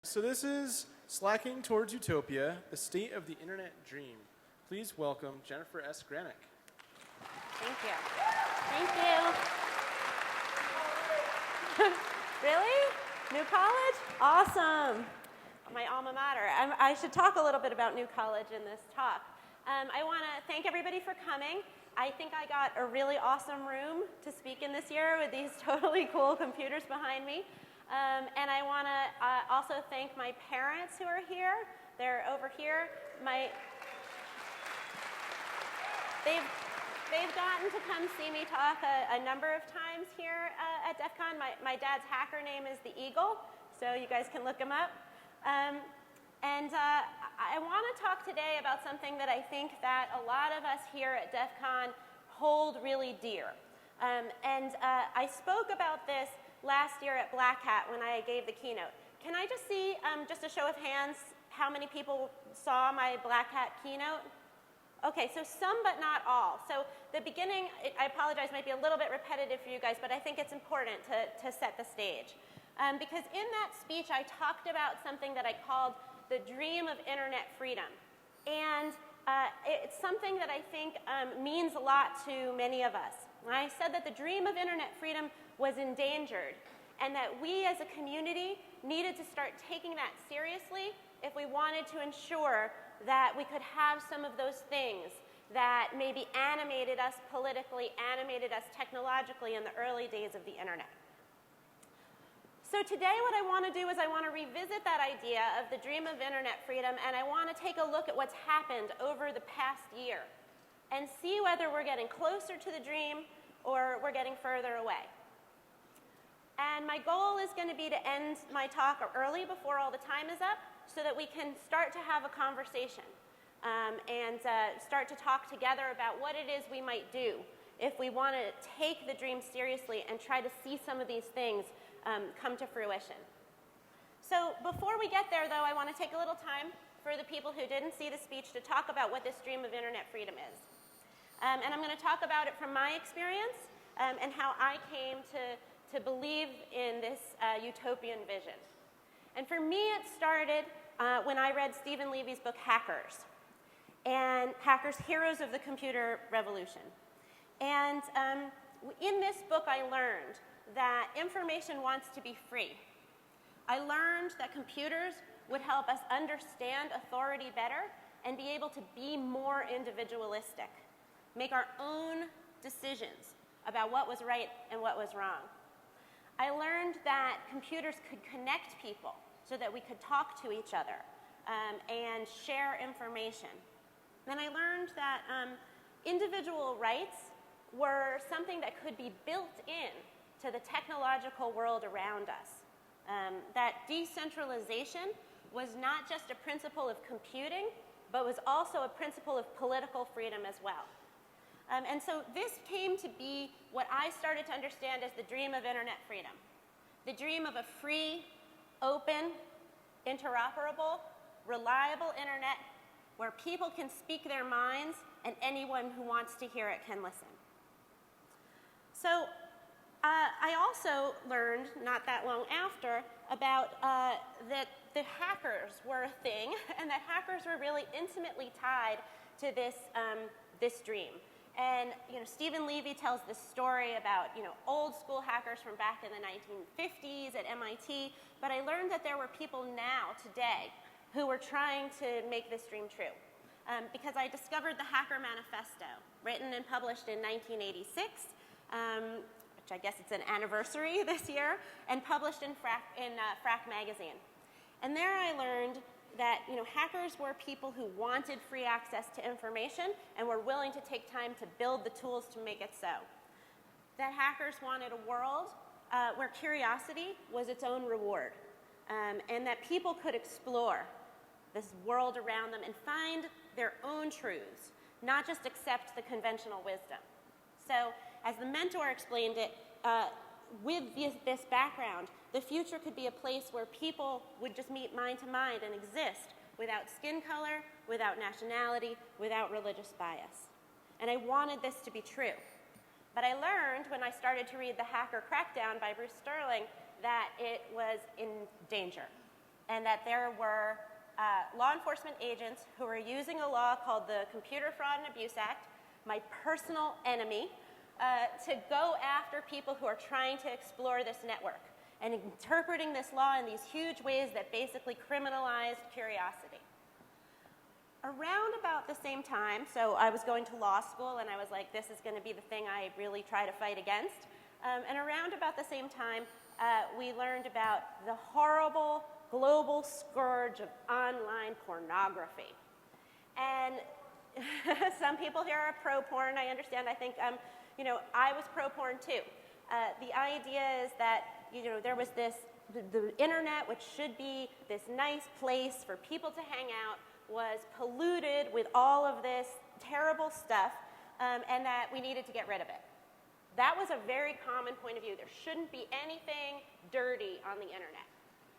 So this is Slacking Towards Utopia, the state of the internet dream. Please welcome Jennifer S. Granick. Thank you. Thank you. Really? New college? Awesome. My alma mater. I should talk a little bit about New College in this talk. I want to thank everybody for coming. I think I got a really awesome room to speak in this year with these totally cool computers behind me. And I want to also thank my parents who are here. They're over here. They've gotten to come see me talk a number of times here at DEF CON. My dad's hacker name is the Eagle, so you guys can look him up. I want to talk today about something that I think that a lot of us here at DEF CON hold really dear. I spoke about this last year at Black Hat when I gave the keynote. Can I just see, just a show of hands, how many people saw my Black Hat keynote? Okay, so some but not all. So the beginning, I apologize, might be a little bit repetitive for you guys, but I think it's important to set the stage. Because in that speech, I talked about something that I called the dream of internet freedom. And it's something that I think means a lot to many of us. And I said that the dream of internet freedom was endangered, and that we as a community needed to start taking that seriously if we wanted to ensure that we could have some of those things that maybe animated us politically, animated us technologically in the early days of the internet. So today what I want to do is I want to revisit that idea of the dream of internet freedom, and I want to take a look at what's happened over the past year and see whether we're getting closer to the dream or we're getting further away. And my goal is going to be to end my talk early before all the time is up so that we can start to have a conversation and start to talk together about what it is we might do if we want to take the dream seriously and try to see some of these things come to fruition. So before we get there, though, I want to take a little time for the people who didn't see the speech to talk about what this dream of internet freedom is. And I'm going to talk about it from my experience and how I came to believe in this utopian vision. And for me, it started when I read Stephen Levy's book, Hackers, and Hackers, Heroes of the Computer Revolution. And in this book, I learned that information wants to be free. I learned that computers would help us understand authority better and be able to be more individualistic, make our own decisions about what was right and what was wrong. I learned that computers could connect people so that we could talk to each other and share information. Then I learned that individual rights were something that could be built in to the technological world around us. That decentralization was not just a principle of computing, but was also a principle of political freedom as well. And so this came to be what I started to understand as the dream of internet freedom. The dream of a free, open, interoperable, reliable internet where people can speak their minds and anyone who wants to hear it can listen. So I also learned not that long after about that the hackers were a thing and that hackers were really intimately tied to this dream. And Stephen Levy tells this story about old school hackers from back in the 1950s at MIT, but I learned that there were people now, today, who were trying to make this dream true. Because I discovered the Hacker Manifesto, written and published in 1986, which I guess it's an anniversary this year, and published in Frack magazine. And there I learned that hackers were people who wanted free access to information and were willing to take time to build the tools to make it so. That hackers wanted a world where curiosity was its own reward, and that people could explore this world around them and find their own truths, not just accept the conventional wisdom. So, as the mentor explained it, with this background, the future could be a place where people would just meet mind to mind and exist without skin color, without nationality, without religious bias. And I wanted this to be true. But I learned when I started to read The Hacker Crackdown by Bruce Sterling that it was in danger. and that there were law enforcement agents who were using a law called the Computer Fraud and Abuse Act, my personal enemy, to go after people who are trying to explore this network and interpreting this law in these huge ways that basically criminalized curiosity. Around about the same time, so I was going to law school and I was like, this is going to be the thing I really try to fight against. And around about the same time, we learned about the horrible global scourge of online pornography. And some people here are pro-porn, I understand. I think, I was pro-porn too. The idea is that, there was this, the internet, which should be this nice place for people to hang out, was polluted with all of this terrible stuff, and that we needed to get rid of it. That was a very common point of view. There shouldn't be anything dirty on the internet.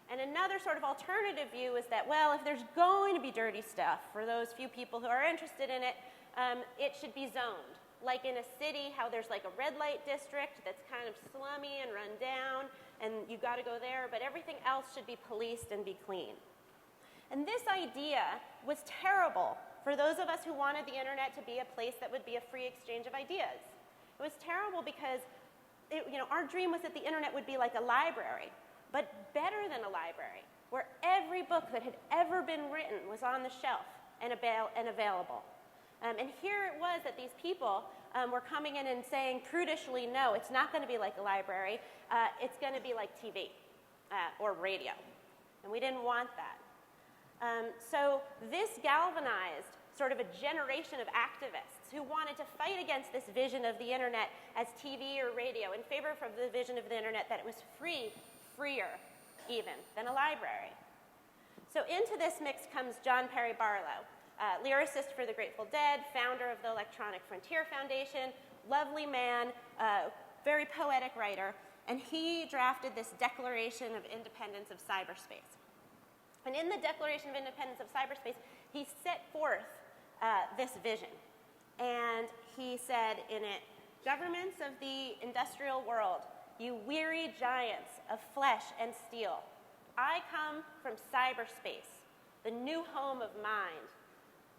And another sort of alternative view is that, well, if there's going to be dirty stuff, for those few people who are interested in it, it should be zoned. Like in a city, how there's like a red light district that's kind of slummy and run down, and you got to go there, but everything else should be policed and be clean. And this idea was terrible for those of us who wanted the internet to be a place that would be a free exchange of ideas. It was terrible because our dream was that the internet would be like a library, but better than a library, where every book that had ever been written was on the shelf and available. And here it was that these people were coming in and saying prudishly, no, it's not going to be like a library, it's going to be like TV or radio. And we didn't want that. So this galvanized sort of a generation of activists who wanted to fight against this vision of the internet as TV or radio in favor of the vision of the internet that it was freer even than a library. So into this mix comes John Perry Barlow, lyricist for the Grateful Dead, founder of the Electronic Frontier Foundation, lovely man, very poetic writer, and he drafted this Declaration of Independence of Cyberspace. And in the Declaration of Independence of Cyberspace, he set forth this vision. And he said in it, governments of the industrial world, you weary giants of flesh and steel, I come from cyberspace, the new home of mind.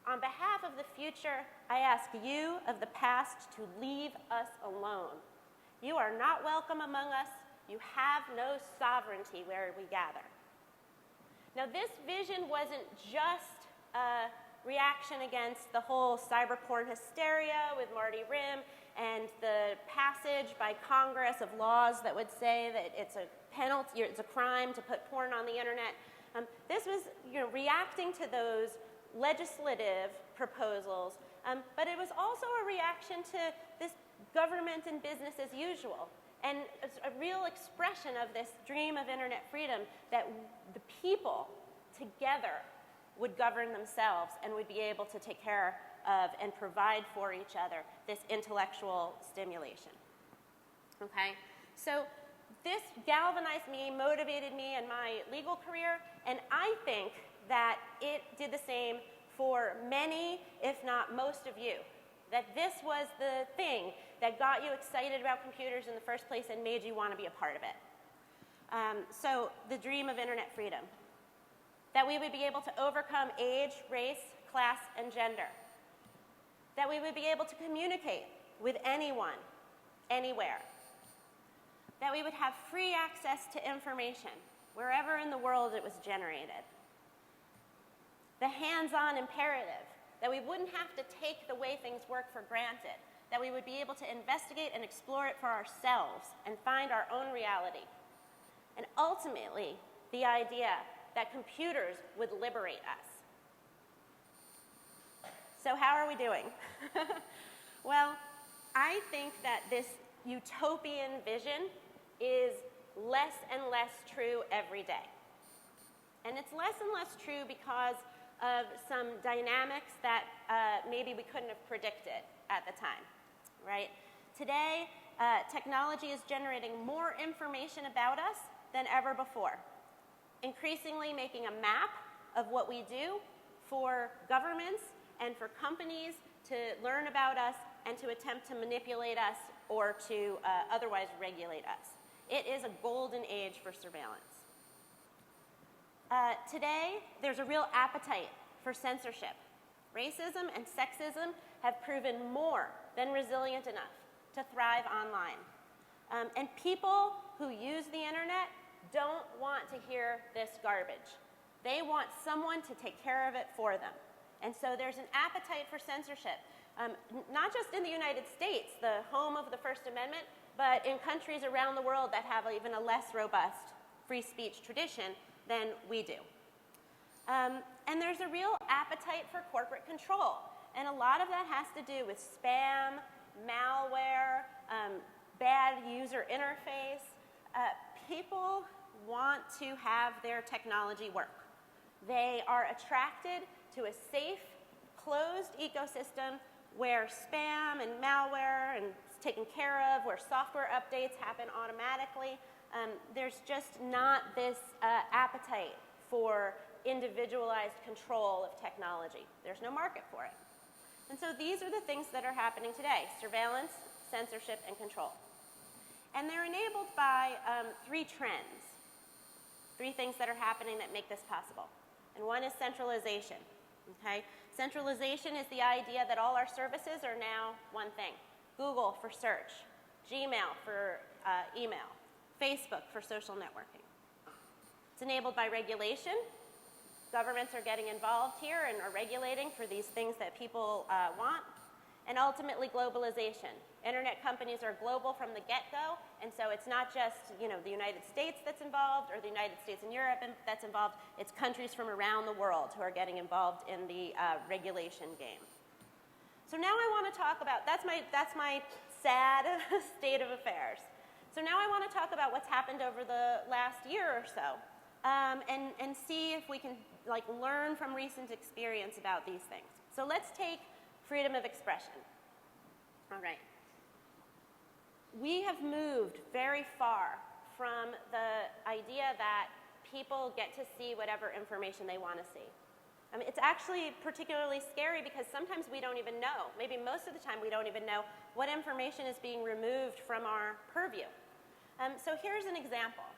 On behalf of the future, I ask you of the past to leave us alone. You are not welcome among us. You have no sovereignty where we gather. Now, this vision wasn't just a reaction against the whole cyber porn hysteria with Marty Rim and the passage by Congress of laws that would say that it's a penalty, it's a crime to put porn on the internet. This was, reacting to those legislative proposals, but it was also a reaction to this government and business as usual, and a real expression of this dream of internet freedom that the people together would govern themselves and would be able to take care of and provide for each other this intellectual stimulation. Okay? So this galvanized me, motivated me in my legal career, and I think that it did the same for many, if not most of you. That this was the thing that got you excited about computers in the first place and made you want to be a part of it. So the dream of internet freedom. That we would be able to overcome age, race, class, and gender. That we would be able to communicate with anyone, anywhere. That we would have free access to information wherever in the world it was generated. The hands-on imperative, that we wouldn't have to take the way things work for granted, that we would be able to investigate and explore it for ourselves and find our own reality. And ultimately, the idea that computers would liberate us. So how are we doing? Well, I think that this utopian vision is less and less true every day. And it's less and less true because of some dynamics that maybe we couldn't have predicted at the time, right? Today, technology is generating more information about us than ever before, increasingly making a map of what we do for governments and for companies to learn about us and to attempt to manipulate us or to otherwise regulate us. It is a golden age for surveillance. Today, there's a real appetite for censorship. Racism and sexism have proven more than resilient enough to thrive online. And people who use the internet don't want to hear this garbage. They want someone to take care of it for them. And so there's an appetite for censorship, not just in the United States, the home of the First Amendment, but in countries around the world that have even a less robust free speech tradition than we do. And there's a real appetite for corporate control. And a lot of that has to do with spam, malware, bad user interface. People want to have their technology work. They are attracted to a safe, closed ecosystem where spam and malware and taken care of, where software updates happen automatically. There's just not this appetite for individualized control of technology. There's no market for it. And so these are the things that are happening today: surveillance, censorship, and control. And they're enabled by three trends, three things that are happening that make this possible. And one is centralization. Okay? Centralization is the idea that all our services are now one thing. Google for search, Gmail for email, Facebook for social networking. It's enabled by regulation. Governments are getting involved here and are regulating for these things that people want. And ultimately, globalization. Internet companies are global from the get-go, and so it's not just the United States that's involved or the United States and Europe that's involved. It's countries from around the world who are getting involved in the regulation game. So now I want to talk about, that's my sad state of affairs. So now I want to talk about what's happened over the last year or so, and see if we can learn from recent experience about these things. So let's take freedom of expression. All right. We have moved very far from the idea that people get to see whatever information they want to see. It's actually particularly scary because sometimes we don't even know, maybe most of the time we don't even know what information is being removed from our purview. So here's an example.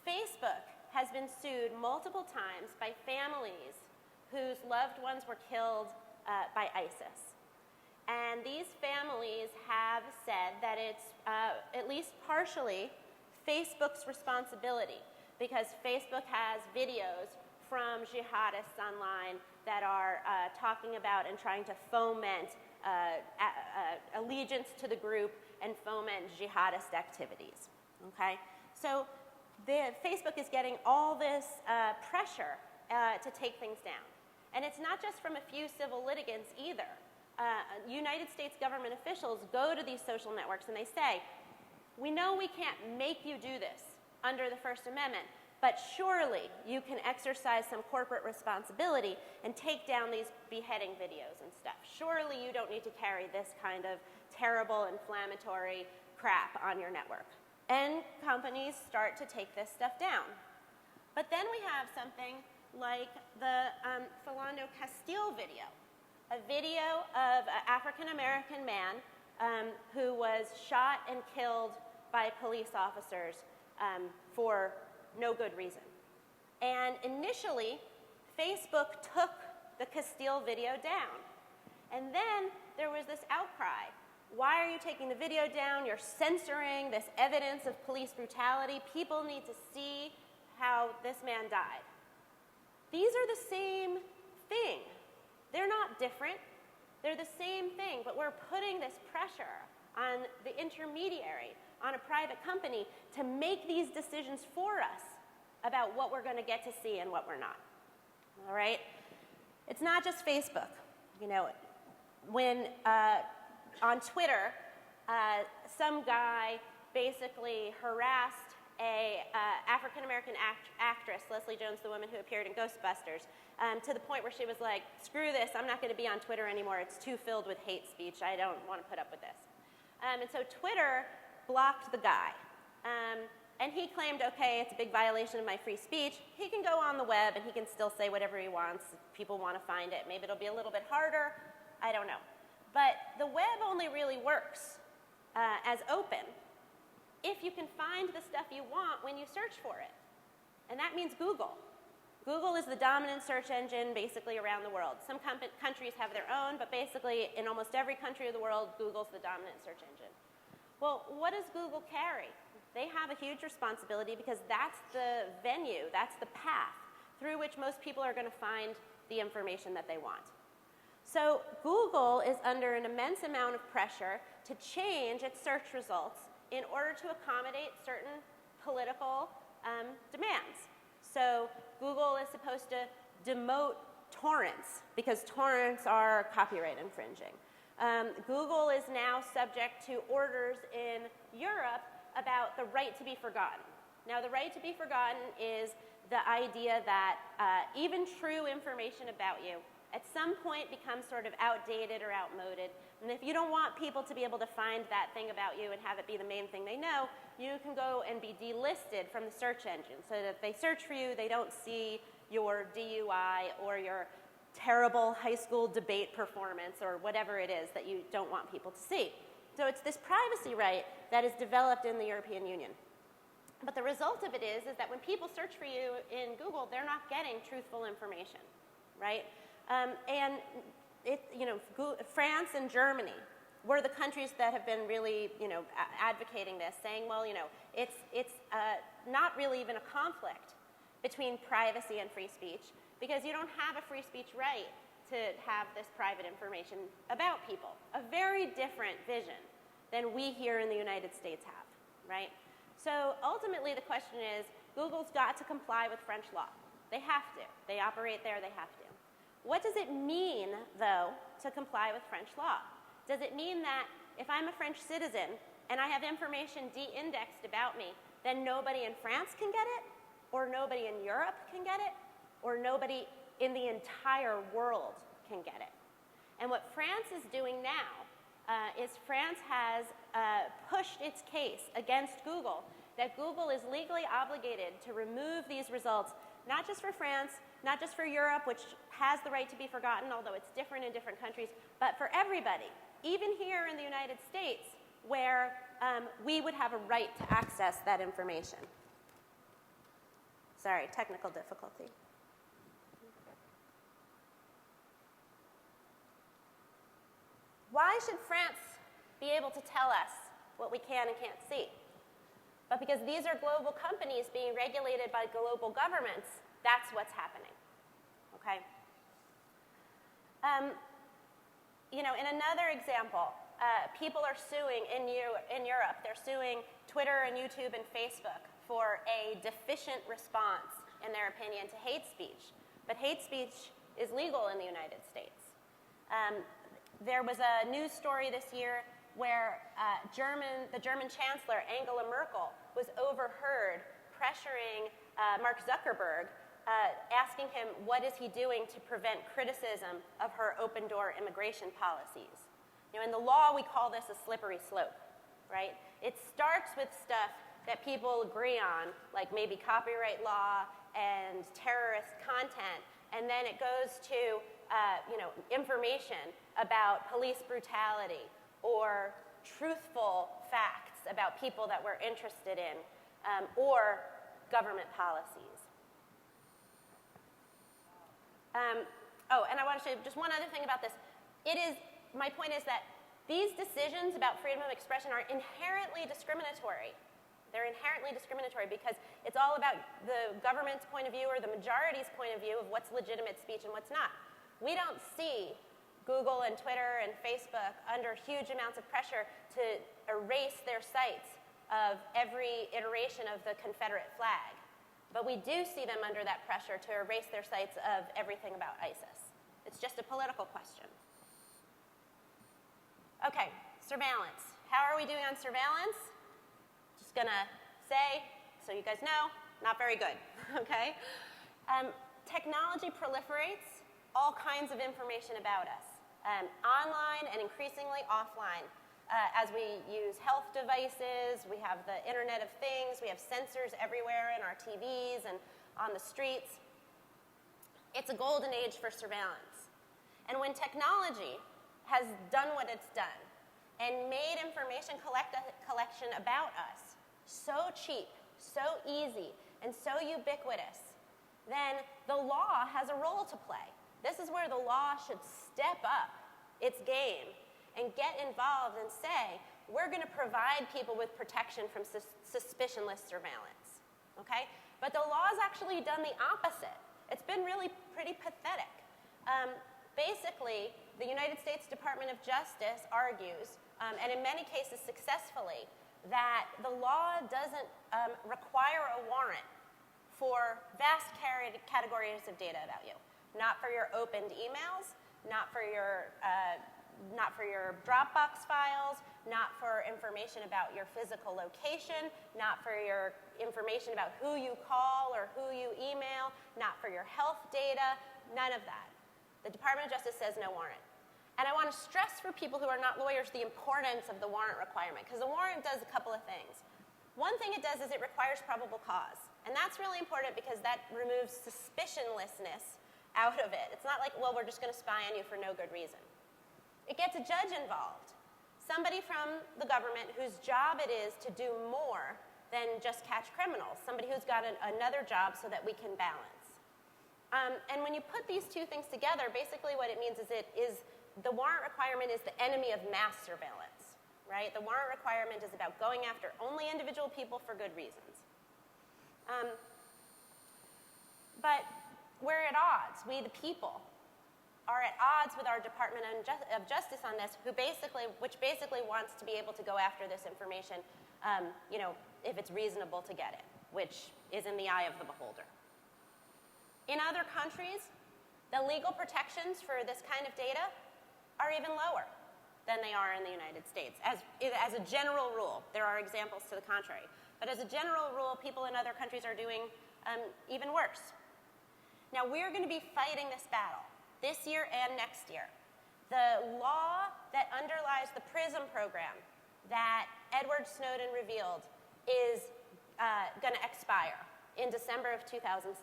Facebook has been sued multiple times by families whose loved ones were killed by ISIS. And these families have said that it's at least partially Facebook's responsibility because Facebook has videos from jihadists online that are talking about and trying to foment allegiance to the group and foment jihadist activities. Okay? So Facebook is getting all this pressure to take things down. And it's not just from a few civil litigants either. United States government officials go to these social networks and they say, we know we can't make you do this under the First Amendment, but surely you can exercise some corporate responsibility and take down these beheading videos and stuff. Surely you don't need to carry this kind of terrible, inflammatory crap on your network. And companies start to take this stuff down. But then we have something like the Philando Castile video, a video of an African-American man who was shot and killed by police officers for no good reason. And initially, Facebook took the Castile video down. And then there was this outcry. Why are you taking the video down? You're censoring this evidence of police brutality. People need to see how this man died. These are the same thing. They're not different. They're the same thing, but we're putting this pressure on the intermediary, on a private company, to make these decisions for us about what we're going to get to see and what we're not. All right? It's not just Facebook. When on Twitter, some guy basically harassed a African-American actress, Leslie Jones, the woman who appeared in Ghostbusters, to the point where she was like, screw this, I'm not going to be on Twitter anymore. It's too filled with hate speech. I don't want to put up with this. And so Twitter blocked the guy. And he claimed, okay, it's a big violation of my free speech. He can go on the web and he can still say whatever he wants if people want to find it. Maybe it'll be a little bit harder. I don't know. But the web only really works as open if you can find the stuff you want when you search for it. And that means Google. Google is the dominant search engine basically around the world. Some countries have their own, but basically in almost every country of the world, Google's the dominant search engine. Well, what does Google carry? They have a huge responsibility because that's the venue, that's the path through which most people are going to find the information that they want. So Google is under an immense amount of pressure to change its search results in order to accommodate certain political demands. So Google is supposed to demote torrents because torrents are copyright infringing. Google is now subject to orders in Europe about the right to be forgotten. Now, the right to be forgotten is the idea that even true information about you at some point becomes sort of outdated or outmoded. And if you don't want people to be able to find that thing about you and have it be the main thing they know, you can go and be delisted from the search engine so that if they search for you, they don't see your DUI or your terrible high school debate performance or whatever it is that you don't want people to see. So it's this privacy right that is developed in the European Union. But the result of it is that when people search for you in Google, they're not getting truthful information, right? And France and Germany were the countries that have been really, advocating this, saying, well, it's not really even a conflict between privacy and free speech because you don't have a free speech right to have this private information about people. A very different vision than we here in the United States have, right? So ultimately the question is, Google's got to comply with French law. They have to. They operate there, they have to. What does it mean, though, to comply with French law? Does it mean that if I'm a French citizen and I have information de-indexed about me, then nobody in France can get it, or nobody in Europe can get it, or nobody in the entire world can get it? And what France is doing now is France has pushed its case against Google that Google is legally obligated to remove these results, not just for France, not just for Europe, which has the right to be forgotten, although it's different in different countries, but for everybody, even here in the United States, where we would have a right to access that information. Sorry, technical difficulty. Why should France be able to tell us what we can and can't see? But because these are global companies being regulated by global governments, that's what's happening, okay? In another example, people are suing in Europe. They're suing Twitter and YouTube and Facebook for a deficient response, in their opinion, to hate speech. But hate speech is legal in the United States. There was a news story this year where the German Chancellor, Angela Merkel, was overheard pressuring Mark Zuckerberg, asking him what is he doing to prevent criticism of her open-door immigration policies. In the law, we call this a slippery slope, right? It starts with stuff that people agree on, like maybe copyright law and terrorist content, and then it goes to information about police brutality or truthful facts about people that we're interested in, or government policies. And I want to show you just one other thing about this. My point is that these decisions about freedom of expression are inherently discriminatory. They're inherently discriminatory because it's all about the government's point of view or the majority's point of view of what's legitimate speech and what's not. We don't see Google and Twitter and Facebook under huge amounts of pressure to erase their sites of every iteration of the Confederate flag. But we do see them under that pressure to erase their sites of everything about ISIS. It's just a political question. Okay, surveillance. How are we doing on surveillance? Just gonna say, so you guys know, not very good, okay? Technology proliferates all kinds of information about us, online and increasingly offline. As we use health devices, we have the Internet of Things, we have sensors everywhere in our TVs and on the streets. It's a golden age for surveillance. And when technology has done what it's done and made information collection about us so cheap, so easy, and so ubiquitous, then the law has a role to play. This is where the law should step up its game and get involved and say, we're going to provide people with protection from suspicionless surveillance, okay? But the law has actually done the opposite. It's been really pretty pathetic. Basically, the United States Department of Justice argues, and in many cases successfully, that the law doesn't require a warrant for vast categories of data about you. Not for your opened emails, not for your Dropbox files, not for information about your physical location, not for your information about who you call or who you email, not for your health data, none of that. The Department of Justice says no warrant. And I want to stress for people who are not lawyers the importance of the warrant requirement, because the warrant does a couple of things. One thing it does is it requires probable cause. And that's really important because that removes suspicionlessness out of it. It's not like, well, we're just going to spy on you for no good reason. It gets a judge involved, somebody from the government whose job it is to do more than just catch criminals, somebody who's got another job so that we can balance. And when you put these two things together, basically what it means is the warrant requirement is the enemy of mass surveillance, right? The warrant requirement is about going after only individual people for good reasons. But we're at odds. We, the people, are at odds with our Department of Justice on this, which basically wants to be able to go after this information, if it's reasonable to get it, which is in the eye of the beholder. In other countries, the legal protections for this kind of data are even lower than they are in the United States. As a general rule, there are examples to the contrary. But as a general rule, people in other countries are doing even worse. Now, we're going to be fighting this battle this year and next year. The law that underlies the PRISM program that Edward Snowden revealed is going to expire in December of 2017.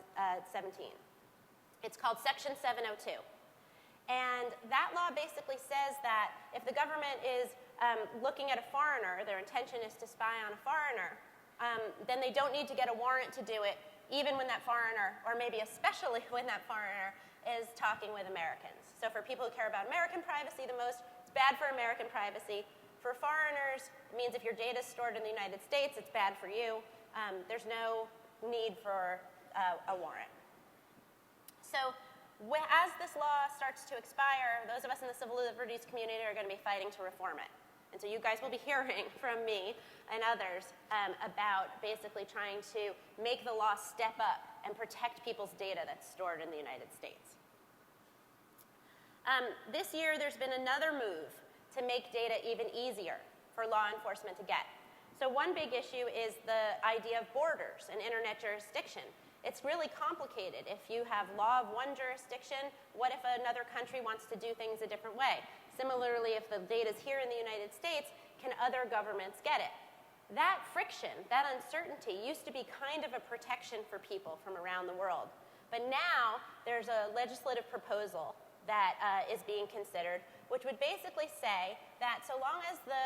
It's called Section 702. And that law basically says that if the government is looking at a foreigner, their intention is to spy on a foreigner, then they don't need to get a warrant to do it, even when that foreigner, or maybe especially when that foreigner, is talking with Americans. So for people who care about American privacy the most, it's bad for American privacy. For foreigners, it means if your data is stored in the United States, it's bad for you. There's no need for a warrant. So as this law starts to expire, those of us in the civil liberties community are going to be fighting to reform it. And so you guys will be hearing from me and others about basically trying to make the law step up and protect people's data that's stored in the United States. This year, there's been another move to make data even easier for law enforcement to get. So one big issue is the idea of borders and internet jurisdiction. It's really complicated. If you have law of one jurisdiction, what if another country wants to do things a different way? Similarly, if the data is here in the United States, can other governments get it? That friction, that uncertainty used to be kind of a protection for people from around the world. But now there's a legislative proposal that is being considered, which would basically say that so long as the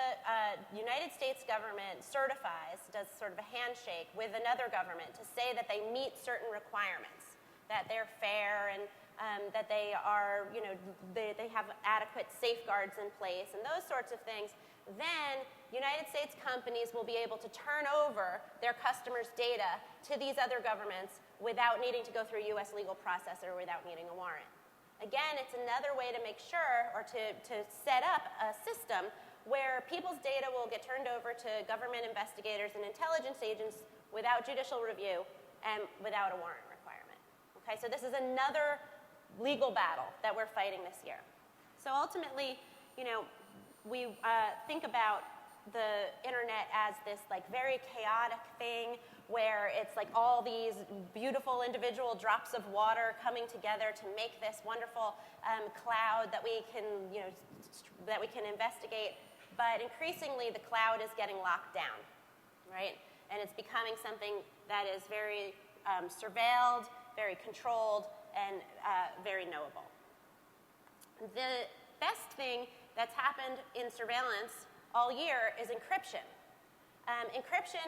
United States government certifies, does sort of a handshake with another government to say that they meet certain requirements, that they're fair and that they are, they have adequate safeguards in place and those sorts of things, then United States companies will be able to turn over their customers' data to these other governments without needing to go through a U.S. legal process or without needing a warrant. Again, it's another way to make sure or to set up a system where people's data will get turned over to government investigators and intelligence agents without judicial review and without a warrant requirement. Okay, so this is another legal battle that we're fighting this year. So ultimately, we think about the internet as this very chaotic thing where it's like all these beautiful individual drops of water coming together to make this wonderful cloud that we can, that we can investigate. But increasingly, the cloud is getting locked down, right? And it's becoming something that is very surveilled, very controlled, and very knowable. The best thing that's happened in surveillance all year is encryption. Encryption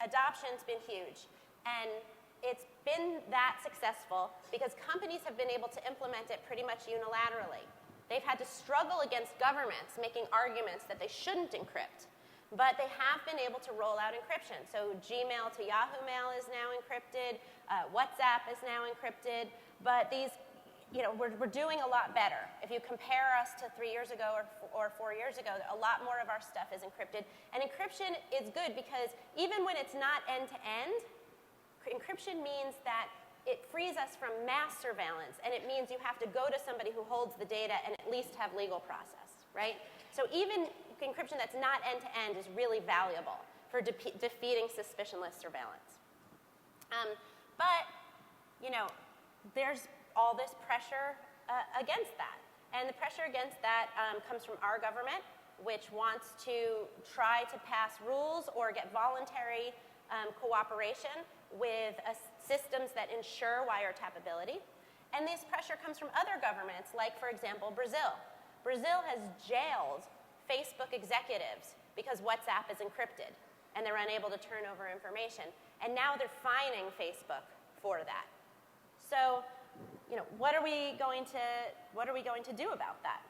adoption's been huge, and it's been that successful because companies have been able to implement it pretty much unilaterally. They've had to struggle against governments making arguments that they shouldn't encrypt, but they have been able to roll out encryption. So Gmail to Yahoo Mail is now encrypted, WhatsApp is now encrypted, but these, we're doing a lot better. If you compare us to 3 years ago or 4 years ago, a lot more of our stuff is encrypted. And encryption is good because even when it's not end-to-end, encryption means that it frees us from mass surveillance, and it means you have to go to somebody who holds the data and at least have legal process, right? So even encryption that's not end-to-end is really valuable for defeating suspicionless surveillance. But, there's all this pressure against that. And the pressure against that comes from our government, which wants to try to pass rules or get voluntary cooperation with systems that ensure wiretappability. And this pressure comes from other governments, like, for example, Brazil. Brazil has jailed Facebook executives because WhatsApp is encrypted, and they're unable to turn over information. And now they're fining Facebook for that. So, what are we going to do about that?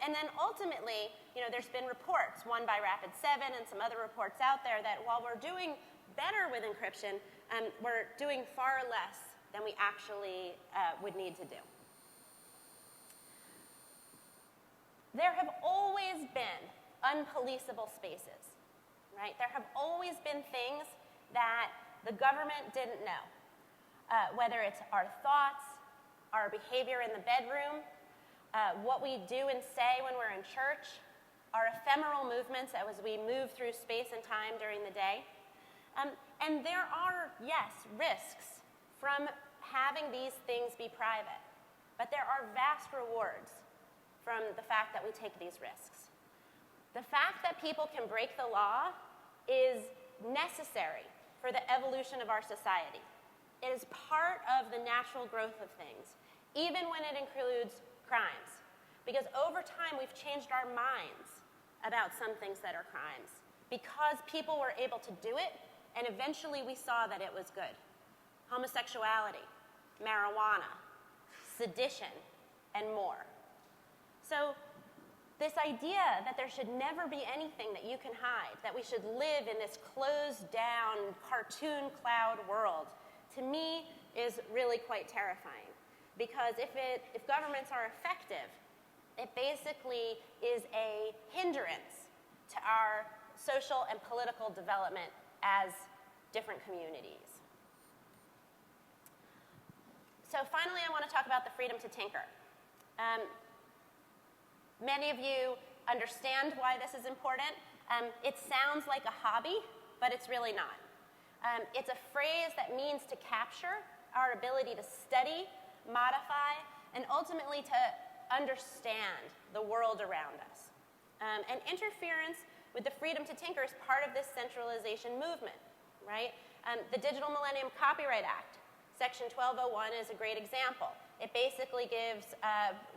And then ultimately, there's been reports, one by Rapid7 and some other reports out there, that while we're doing better with encryption, we're doing far less than we actually would need to do. There have always been unpoliceable spaces, right? There have always been things that the government didn't know, whether it's our thoughts, our behavior in the bedroom, what we do and say when we're in church, our ephemeral movements as we move through space and time during the day. And there are, yes, risks from having these things be private, but there are vast rewards from the fact that we take these risks. The fact that people can break the law is necessary for the evolution of our society. It is part of the natural growth of things, even when it includes crimes. Because over time, we've changed our minds about some things that are crimes because people were able to do it, and eventually we saw that it was good. Homosexuality, marijuana, sedition, and more. So this idea that there should never be anything that you can hide, that we should live in this closed-down cartoon cloud world, to me is really quite terrifying. Because if governments are effective, it basically is a hindrance to our social and political development as different communities. So finally, I want to talk about the freedom to tinker. Many of you understand why this is important. It sounds like a hobby, but it's really not. It's a phrase that means to capture our ability to study, modify, and ultimately to understand the world around us. And interference with the freedom to tinker is part of this centralization movement, right? The Digital Millennium Copyright Act, Section 1201, is a great example. It basically gives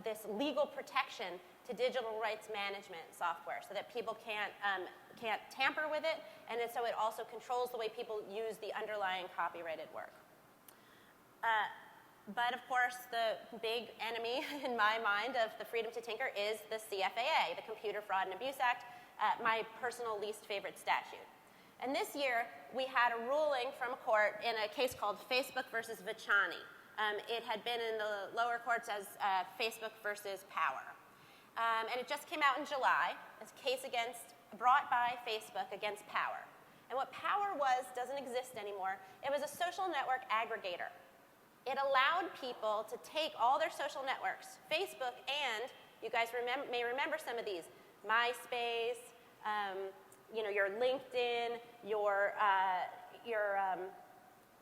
this legal protection to digital rights management software so that people can't tamper with it, and so it also controls the way people use the underlying copyrighted work. But of course, the big enemy in my mind of the freedom to tinker is the CFAA, the Computer Fraud and Abuse Act, my personal least favorite statute. And this year, we had a ruling from a court in a case called Facebook versus Vachani. It had been in the lower courts as Facebook versus Power. And it just came out in July. It's a case brought by Facebook against Power. And what Power was doesn't exist anymore. It was a social network aggregator. It allowed people to take all their social networks, Facebook and, you guys may remember some of these, MySpace, your LinkedIn, your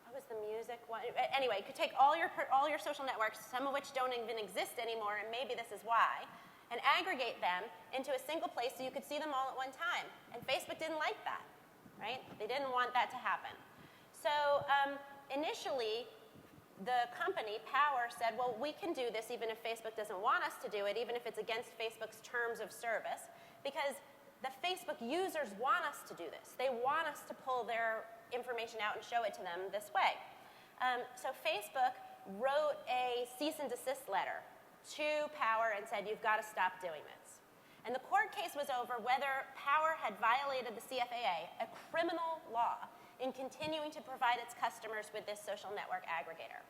what was the music one? Anyway, you could take all your social networks, some of which don't even exist anymore, and maybe this is why, and aggregate them into a single place so you could see them all at one time. And Facebook didn't like that, right? They didn't want that to happen. So initially, the company, Power, said, well, we can do this even if Facebook doesn't want us to do it, even if it's against Facebook's terms of service, because the Facebook users want us to do this. They want us to pull their information out and show it to them this way. So Facebook wrote a cease and desist letter to Power and said, you've got to stop doing this. And the court case was over whether Power had violated the CFAA, a criminal law, in continuing to provide its customers with this social network aggregator.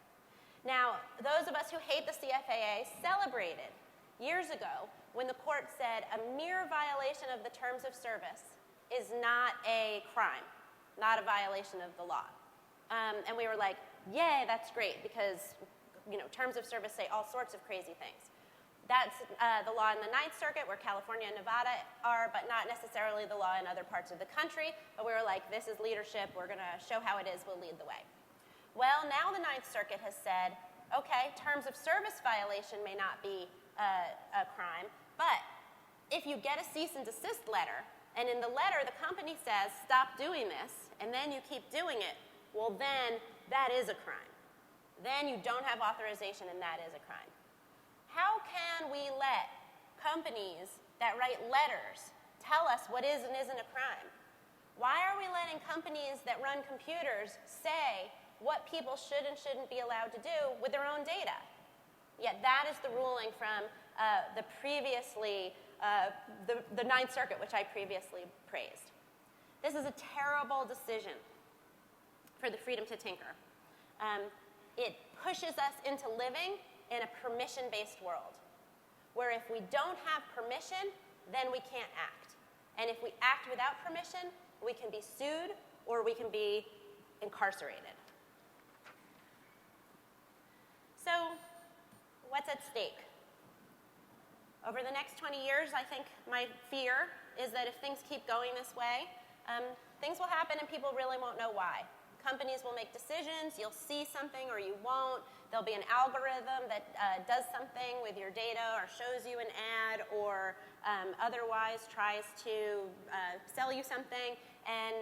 Now, those of us who hate the CFAA celebrated years ago when the court said a mere violation of the terms of service is not a crime, not a violation of the law. And we were like, yay, that's great, because terms of service say all sorts of crazy things. That's the law in the Ninth Circuit, where California and Nevada are, but not necessarily the law in other parts of the country. But we were like, this is leadership. We're going to show how it is. We'll lead the way. Well, now the Ninth Circuit has said, okay, terms of service violation may not be a crime, but if you get a cease and desist letter, and in the letter the company says, stop doing this, and then you keep doing it, well, then that is a crime. Then you don't have authorization, and that is a crime. How can we let companies that write letters tell us what is and isn't a crime? Why are we letting companies that run computers say what people should and shouldn't be allowed to do with their own data? Yet that is the ruling from the Ninth Circuit, which I previously praised. This is a terrible decision for the freedom to tinker. It pushes us into living in a permission-based world, where if we don't have permission, then we can't act. And if we act without permission, we can be sued or we can be incarcerated. So, what's at stake? Over the next 20 years, I think my fear is that if things keep going this way, things will happen and people really won't know why. Companies will make decisions, you'll see something or you won't. There'll be an algorithm that does something with your data or shows you an ad or otherwise tries to sell you something, and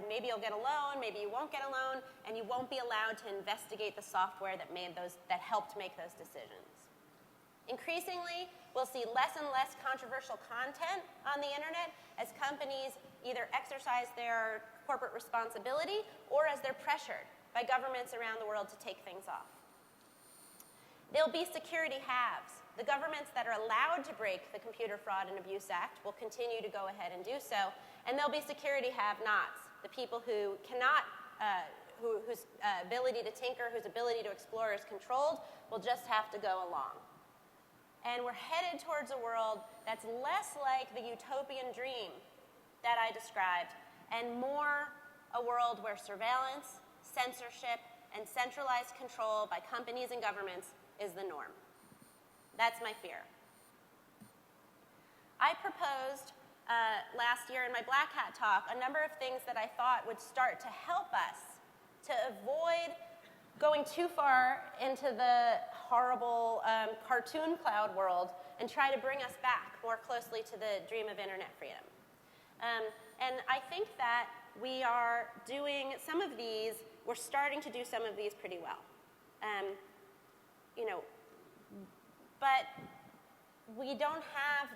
maybe you'll get a loan, maybe you won't get a loan, and you won't be allowed to investigate the software that helped make those decisions. Increasingly, we'll see less and less controversial content on the internet as companies either exercise their corporate responsibility or as they're pressured by governments around the world to take things off. There'll be security halves. The governments that are allowed to break the Computer Fraud and Abuse Act will continue to go ahead and do so, and there'll be security have-nots, the people who cannot, whose ability to tinker, whose ability to explore is controlled, will just have to go along. And we're headed towards a world that's less like the utopian dream that I described, and more a world where surveillance, censorship, and centralized control by companies and governments is the norm. That's my fear. I proposed last year in my Black Hat talk a number of things that I thought would start to help us to avoid going too far into the horrible cartoon cloud world and try to bring us back more closely to the dream of internet freedom. And I think that we are doing some of these, we're starting to do some of these pretty well. But we don't have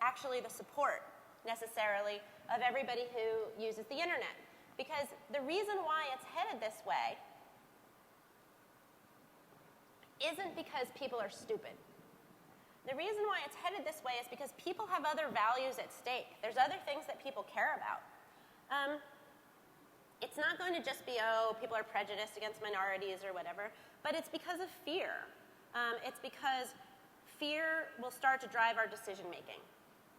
actually the support necessarily of everybody who uses the internet. Because the reason why it's headed this way isn't because people are stupid. The reason why it's headed this way is because people have other values at stake. There's other things that people care about. It's not going to just be, people are prejudiced against minorities or whatever, but it's because of fear. It's because fear will start to drive our decision-making.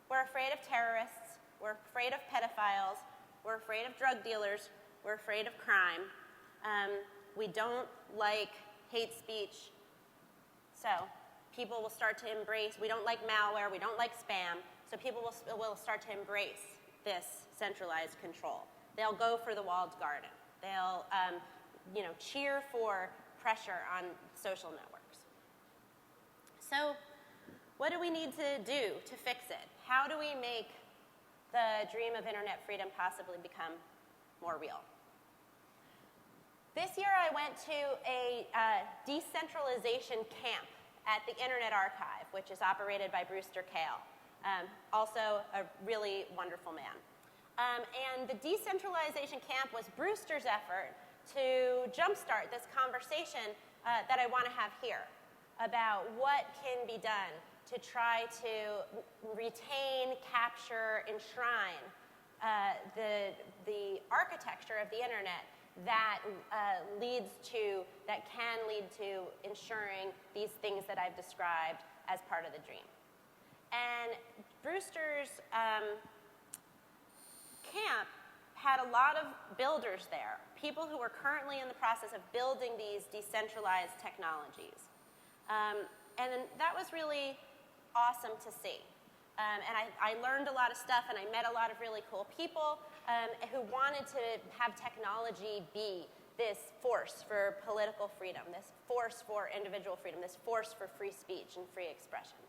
We're afraid of terrorists. We're afraid of pedophiles. We're afraid of drug dealers. We're afraid of crime. We don't like hate speech. So people will start to embrace, we don't like malware, we don't like spam, so people will start to embrace this centralized control. They'll go for the walled garden. They'll cheer for pressure on social networks. So what do we need to do to fix it? How do we make the dream of internet freedom possibly become more real? This year I went to a decentralization camp at the Internet Archive, which is operated by Brewster Kahle, also a really wonderful man. And the decentralization camp was Brewster's effort to jumpstart this conversation that I want to have here about what can be done to try to retain, capture, enshrine the architecture of the internet that can lead to ensuring these things that I've described as part of the dream. And Brewster's camp had a lot of builders there, people who were currently in the process of building these decentralized technologies. And that was really awesome to see. And I learned a lot of stuff, and I met a lot of really cool people who wanted to have technology be this force for political freedom, this force for individual freedom, this force for free speech and free expression.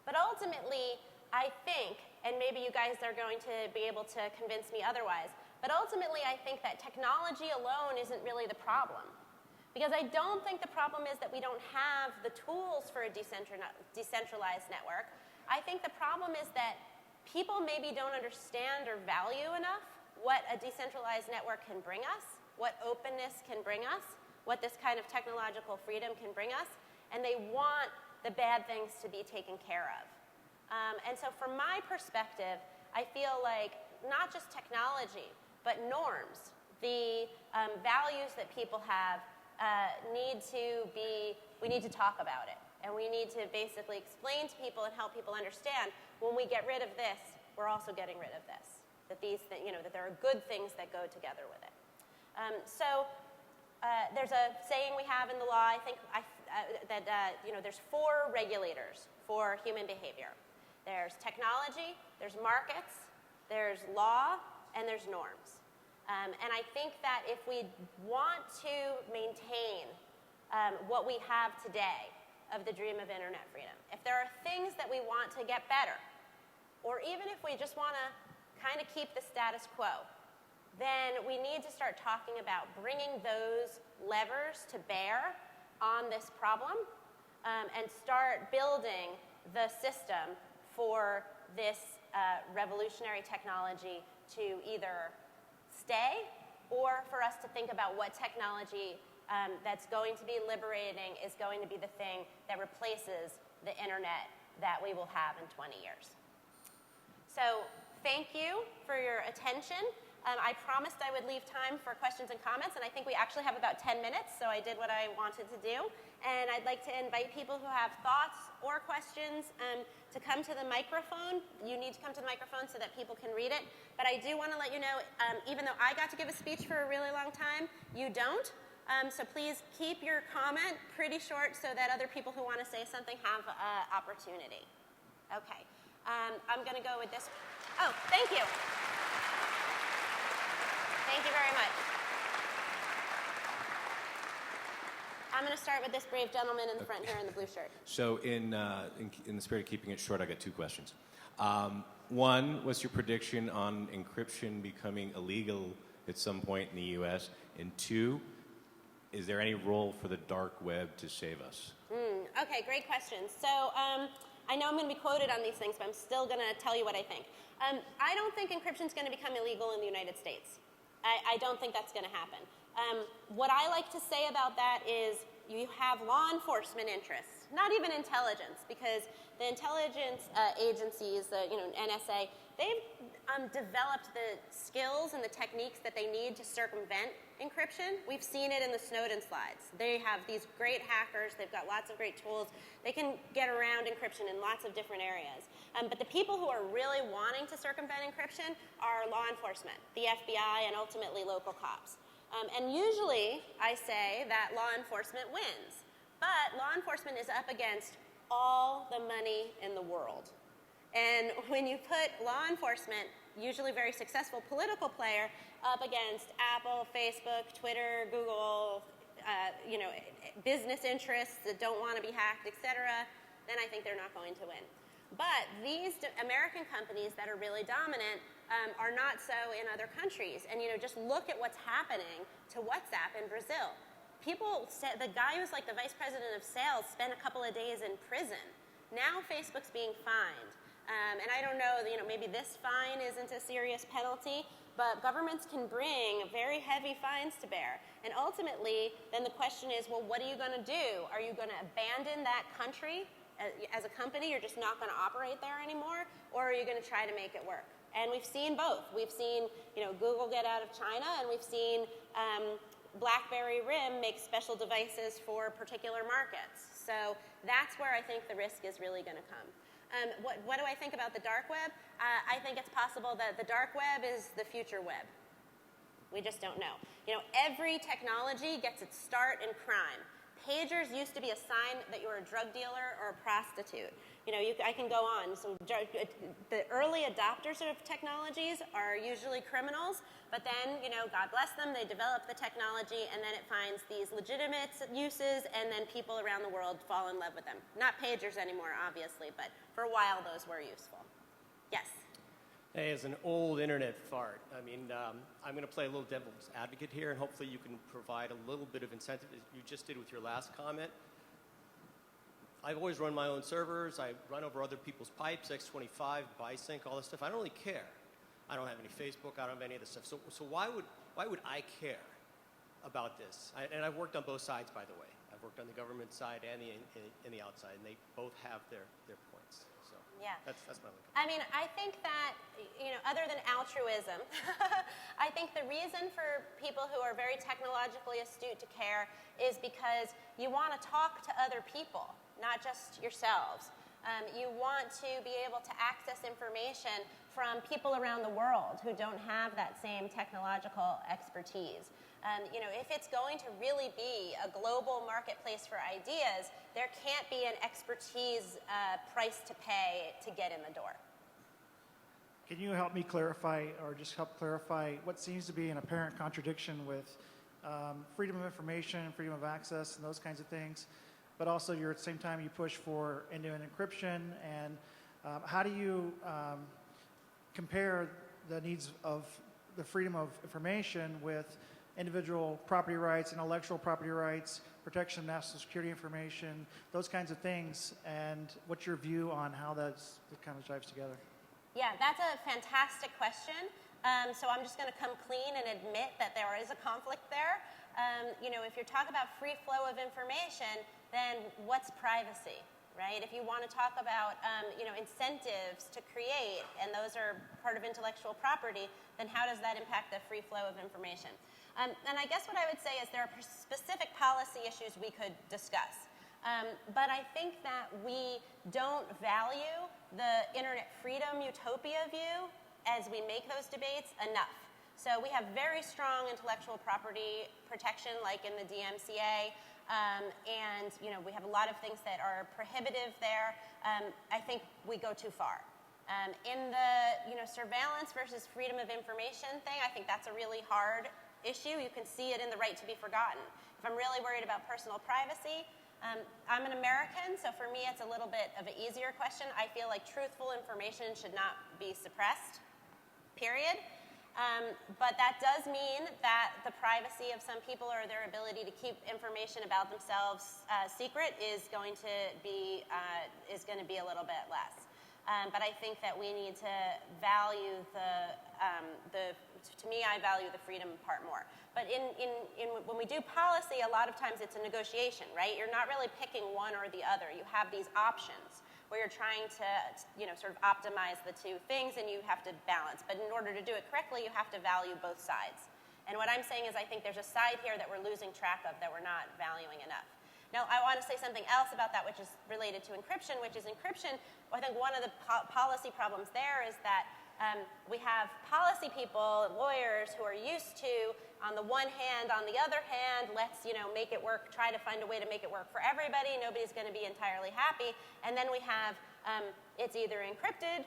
But ultimately, I think, and maybe you guys are going to be able to convince me otherwise, but ultimately I think that technology alone isn't really the problem. Because I don't think the problem is that we don't have the tools for a decentralized network. I think the problem is that people maybe don't understand or value enough what a decentralized network can bring us, what openness can bring us, what this kind of technological freedom can bring us, and they want the bad things to be taken care of. And so from my perspective, I feel like not just technology, but norms, the values that people have we need to talk about it. And we need to basically explain to people and help people understand when we get rid of this, we're also getting rid of this. That that there are good things that go together with it. There's a saying we have in the law, I think, that there's 4 regulators for human behavior. There's technology, there's markets, there's law, and there's norms. And I think that if we want to maintain what we have today of the dream of internet freedom, if there are things that we want to get better, or even if we just want to kind of keep the status quo, then we need to start talking about bringing those levers to bear on this problem and start building the system for this revolutionary technology to either stay or for us to think about what technology that's going to be liberating is going to be the thing that replaces the internet that we will have in 20 years. So thank you for your attention. I promised I would leave time for questions and comments, and I think we actually have about 10 minutes, so I did what I wanted to do. And I'd like to invite people who have thoughts or questions to come to the microphone. You need to come to the microphone so that people can read it. But I do want to let you know, even though I got to give a speech for a really long time, you don't. So please keep your comment pretty short so that other people who want to say something have an opportunity. Okay. I'm going to go with this. Oh, thank you. Thank you very much. I'm going to start with this brave gentleman in the front here in the blue shirt. So in the spirit of keeping it short, I got 2 questions. One, what's your prediction on encryption becoming illegal at some point in the U.S.? And 2, is there any role for the dark web to save us? Okay, great question. So I know I'm going to be quoted on these things, but I'm still going to tell you what I think. I don't think encryption is going to become illegal in the United States. I don't think that's going to happen. What I like to say about that is you have law enforcement interests, not even intelligence, because the intelligence agencies, NSA, they've developed the skills and the techniques that they need to circumvent encryption. We've seen it in the Snowden slides. They have these great hackers. They've got lots of great tools. They can get around encryption in lots of different areas. But the people who are really wanting to circumvent encryption are law enforcement, the FBI, and ultimately local cops. And usually, I say that law enforcement wins. But law enforcement is up against all the money in the world. And when you put law enforcement, usually very successful political player, up against Apple, Facebook, Twitter, Google, business interests that don't want to be hacked, etc., then I think they're not going to win. But these American companies that are really dominant are not so in other countries. And just look at what's happening to WhatsApp in Brazil. People said the guy who was like the vice president of sales spent a couple of days in prison. Now Facebook's being fined. And I don't know, maybe this fine isn't a serious penalty, but governments can bring very heavy fines to bear. And ultimately, then the question is, well, what are you going to do? Are you going to abandon that country as a company? You're just not going to operate there anymore? Or are you going to try to make it work? And we've seen both. We've seen, Google get out of China, and we've seen BlackBerry RIM make special devices for particular markets. So that's where I think the risk is really going to come. What do I think about the dark web? I think it's possible that the dark web is the future web. We just don't know. Every technology gets its start in crime. Pagers used to be a sign that you were a drug dealer or a prostitute. I can go on. So the early adopters of technologies are usually criminals, but then, God bless them, they develop the technology, and then it finds these legitimate uses, and then people around the world fall in love with them. Not pagers anymore, obviously, but for a while those were useful. Yes? Hey, as an old internet fart, I'm going to play a little devil's advocate here, and hopefully you can provide a little bit of incentive, as you just did with your last comment. I've always run my own servers. I run over other people's pipes, X25, Bisync, all this stuff. I don't really care. I don't have any Facebook. I don't have any of this stuff. So why would I care about this? And I've worked on both sides, by the way. I've worked on the government side and the outside, and they both have their points. So yeah. That's my look. I think that, other than altruism, I think the reason for people who are very technologically astute to care is because you want to talk to other people, not just yourselves. You want to be able to access information from people around the world who don't have that same technological expertise. If it's going to really be a global marketplace for ideas, there can't be an expertise price to pay to get in the door. Can you help me clarify, or just help clarify, what seems to be an apparent contradiction with freedom of information, freedom of access, and those kinds of things, but also at the same time you push for end-to-end encryption, and how do you compare the needs of the freedom of information with individual property rights, intellectual property rights, protection of national security information, those kinds of things, and what's your view on how that kind of jives together? Yeah, that's a fantastic question. So I'm just going to come clean and admit that there is a conflict there. If you're talking about free flow of information, then what's privacy, right? If you want to talk about, incentives to create, and those are part of intellectual property, then how does that impact the free flow of information? And I guess what I would say is there are specific policy issues we could discuss. But I think that we don't value the internet freedom utopia view as we make those debates enough. So we have very strong intellectual property protection, like in the DMCA, and we have a lot of things that are prohibitive there. I think we go too far. In the surveillance versus freedom of information thing, I think that's a really hard issue. You can see it in the right to be forgotten. If I'm really worried about personal privacy, I'm an American, so for me it's a little bit of an easier question. I feel like truthful information should not be suppressed, period. But that does mean that the privacy of some people or their ability to keep information about themselves secret is going to be a little bit less. But I think that we need to value to me, I value the freedom part more. But when we do policy, a lot of times it's a negotiation, right? You're not really picking one or the other. You have these options where you're trying to, sort of optimize the two things, and you have to balance. But in order to do it correctly, you have to value both sides. And what I'm saying is I think there's a side here that we're losing track of, that we're not valuing enough. Now, I want to say something else about that, which is related to encryption, which is encryption. I think one of the policy problems there is that we have policy people, lawyers, who are used to, on the one hand, on the other hand, let's make it work, try to find a way to make it work for everybody. Nobody's going to be entirely happy. And then we have it's either encrypted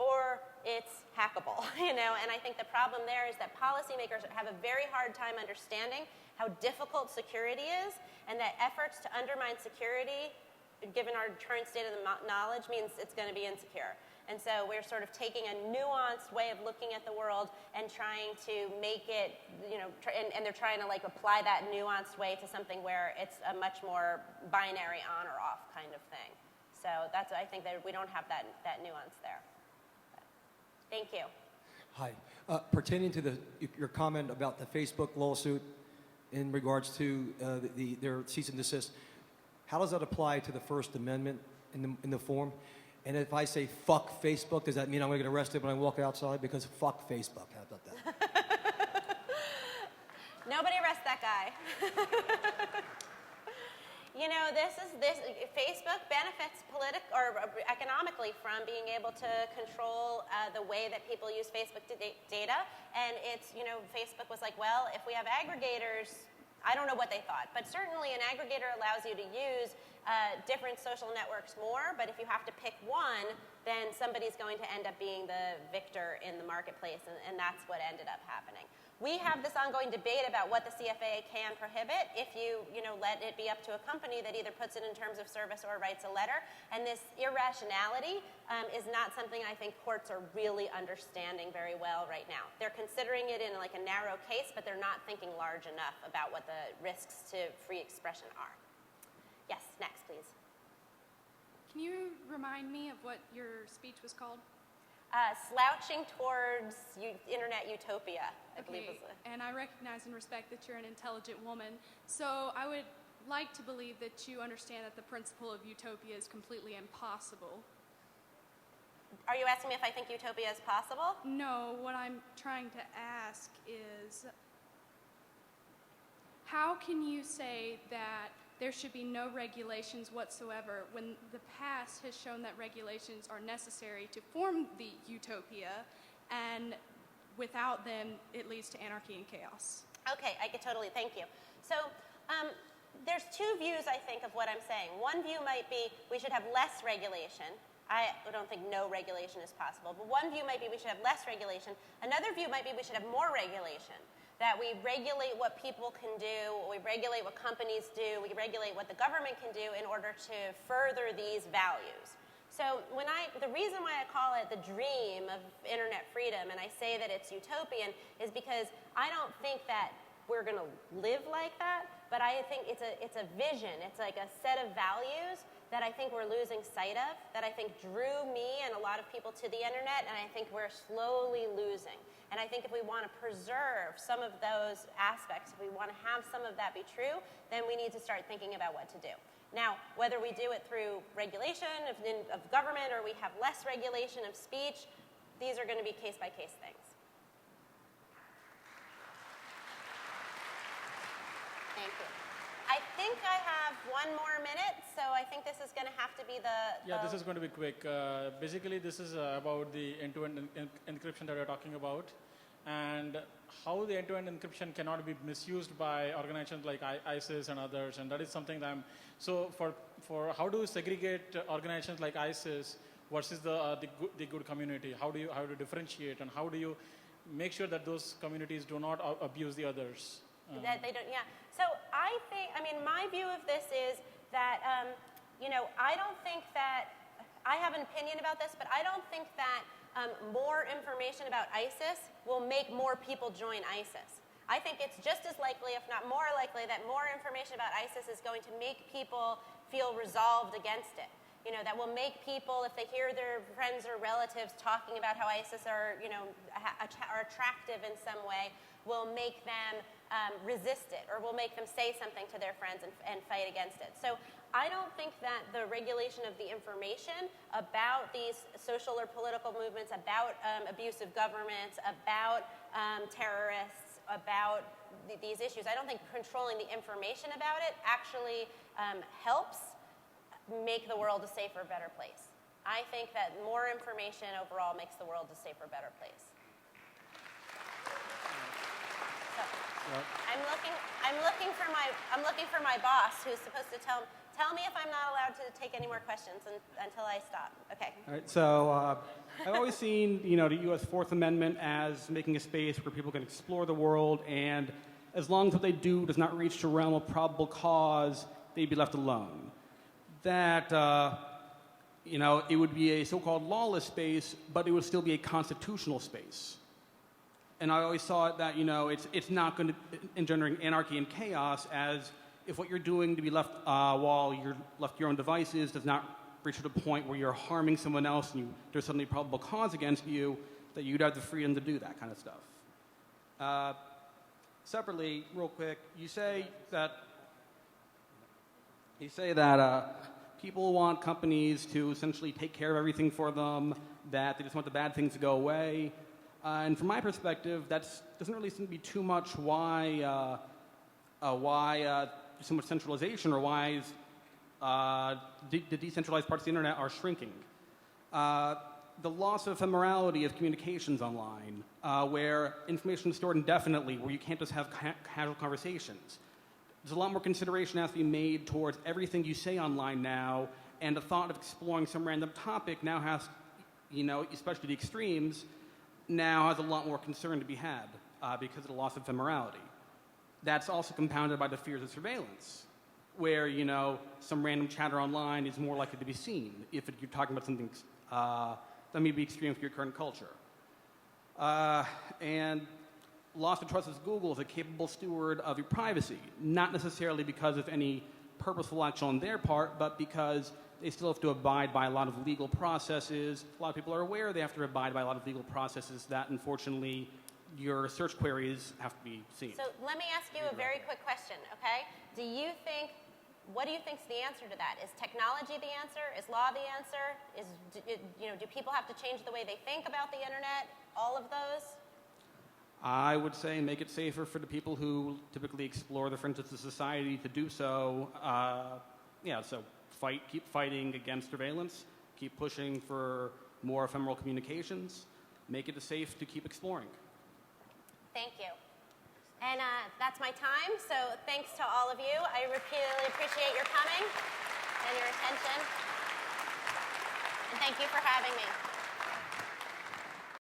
or it's hackable, And I think the problem there is that policymakers have a very hard time understanding how difficult security is, and that efforts to undermine security, given our current state of the knowledge, means it's going to be insecure. And so we're sort of taking a nuanced way of looking at the world and trying to make it, and they're trying to apply that nuanced way to something where it's a much more binary on or off kind of thing. So I think that we don't have that nuance there. But thank you. Hi. Pertaining to your comment about the Facebook lawsuit in regards to their cease and desist, how does that apply to the First Amendment in the form? And if I say fuck Facebook, does that mean I'm going to get arrested when I walk outside? Because fuck Facebook. How about that? Nobody arrest that guy. You know, Facebook benefits economically from being able to control the way that people use Facebook data. And it's, you know, Facebook was like, well, if we have aggregators, I don't know what they thought, but certainly an aggregator allows you to use different social networks more, but if you have to pick one, then somebody's going to end up being the victor in the marketplace, and that's what ended up happening. We have this ongoing debate about what the CFAA can prohibit if you let it be up to a company that either puts it in terms of service or writes a letter. And this irrationality is not something I think courts are really understanding very well right now. They're considering it in like a narrow case, but they're not thinking large enough about what the risks to free expression are. Yes, next, please. Can you remind me of what your speech was called? Slouching towards internet utopia, I believe was the... And I recognize and respect that you're an intelligent woman, so I would like to believe that you understand that the principle of utopia is completely impossible. Are you asking me if I think utopia is possible? No, what I'm trying to ask is, how can you say that there should be no regulations whatsoever when the past has shown that regulations are necessary to form the utopia, and without them, it leads to anarchy and chaos? Okay, I get totally, thank you. So there's two views, I think, of what I'm saying. One view might be we should have less regulation. I don't think no regulation is possible, but one view might be we should have less regulation. Another view might be we should have more regulation. That we regulate what people can do, we regulate what companies do, we regulate what the government can do in order to further these values. So the reason why I call it the dream of internet freedom, and I say that it's utopian, is because I don't think that we're going to live like that, but I think it's a vision. It's like a set of values that I think we're losing sight of, that I think drew me and a lot of people to the internet, and I think we're slowly losing. And I think if we want to preserve some of those aspects, if we want to have some of that be true, then we need to start thinking about what to do. Now, whether we do it through regulation of government or we have less regulation of speech, these are going to be case-by-case things. Thank you. I think I have one more minute, so I think this is going to have to be Yeah, this is going to be quick. Basically, this is about the end-to-end encryption that we're talking about, and how the end-to-end encryption cannot be misused by organizations like ISIS and others, and that is something that I'm... So for how do you segregate organizations like ISIS versus the good community? How do you differentiate, and how do you make sure that those communities do not abuse the others? That they don't, yeah. So I think, my view of this is that, I don't think that, I have an opinion about this, but I don't think that more information about ISIS will make more people join ISIS. I think it's just as likely, if not more likely, that more information about ISIS is going to make people feel resolved against it. That will make people, if they hear their friends or relatives talking about how ISIS are attractive in some way, will make them resist it, or will make them say something to their friends and fight against it. So I don't think that the regulation of the information about these social or political movements, about abusive governments, about terrorists, about these issues, I don't think controlling the information about it actually helps make the world a safer, better place. I think that more information overall makes the world a safer, better place. So, I'm looking for my boss, who's supposed to tell me if I'm not allowed to take any more questions until I stop. Okay. All right. So I've always seen the U.S. Fourth Amendment as making a space where people can explore the world, and as long as what they do does not reach the realm of probable cause, they'd be left alone. That it would be a so-called lawless space, but it would still be a constitutional space. And I always thought that, it's not going to engendering anarchy and chaos, as if what you're doing to be left while you're left to your own devices does not reach to the point where you're harming someone else and there's suddenly probable cause against you, that you'd have the freedom to do that kind of stuff. Separately, real quick, you say that people want companies to essentially take care of everything for them, that they just want the bad things to go away. And from my perspective, that doesn't really seem to be too much why so much centralization, or why the decentralized parts of the internet are shrinking. The loss of ephemerality of communications online, where information is stored indefinitely, where you can't just have casual conversations. There's a lot more consideration has to be made towards everything you say online now, and the thought of exploring some random topic now has, especially the extremes, now has a lot more concern to be had because of the loss of ephemerality. That's also compounded by the fears of surveillance, where, some random chatter online is more likely to be seen if you're talking about something that may be extreme for your current culture. And loss of trust as Google is a capable steward of your privacy, not necessarily because of any purposeful action on their part, but because they still have to abide by a lot of legal processes. A lot of people are aware they have to abide by a lot of legal processes that, unfortunately, your search queries have to be seen. So let me ask you a very quick question, okay? What do you think is the answer to that? Is technology the answer? Is law the answer? Do people have to change the way they think about the internet? All of those? I would say make it safer for the people who typically explore the fringes of society to do so. So keep fighting against surveillance, keep pushing for more ephemeral communications, make it safe to keep exploring. Thank you. And that's my time, so thanks to all of you. I really appreciate your coming and your attention. And thank you for having me.